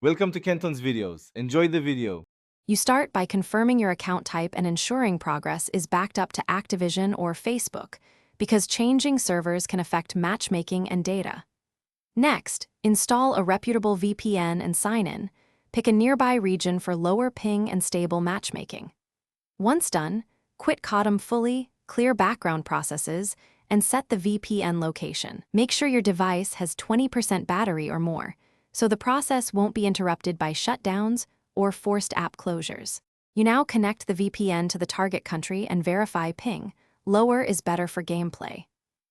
Welcome to Kenton's videos. Enjoy the video. You start by confirming your account type and ensuring progress is backed up to Activision or Facebook, because changing servers can affect matchmaking and data. Next, install a reputable VPN and sign in. Pick a nearby region for lower ping and stable matchmaking. Once done, quit Codm fully, clear background processes, and set the VPN location. Make sure your device has 20% battery or more, so the process won't be interrupted by shutdowns or forced app closures. You now connect the VPN to the target country and verify ping. Lower is better for gameplay.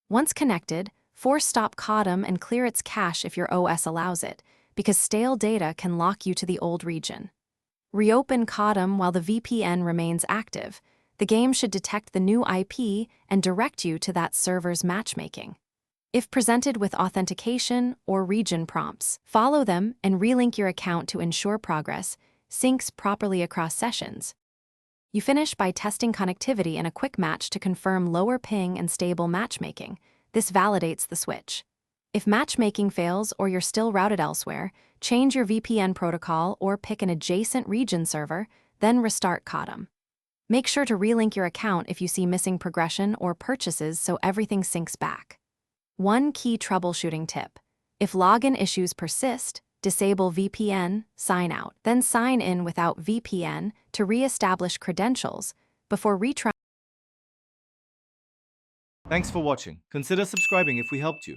Once connected, force stop Codm and clear its cache if your OS allows it, because stale data can lock you to the old region. Reopen Codm while the VPN remains active. The game should detect the new IP and direct you to that server's matchmaking. If presented with authentication or region prompts, follow them and relink your account to ensure progress syncs properly across sessions. You finish by testing connectivity and a quick match to confirm lower ping and stable matchmaking. This validates the switch. If matchmaking fails or you're still routed elsewhere, change your VPN protocol or pick an adjacent region server, then restart Codm. Make sure to relink your account if you see missing progression or purchases so everything syncs back. One key troubleshooting tip: if login issues persist, disable VPN, sign out, then sign in without VPN to re-establish credentials before retrying. Thanks for watching. Consider subscribing if we helped you.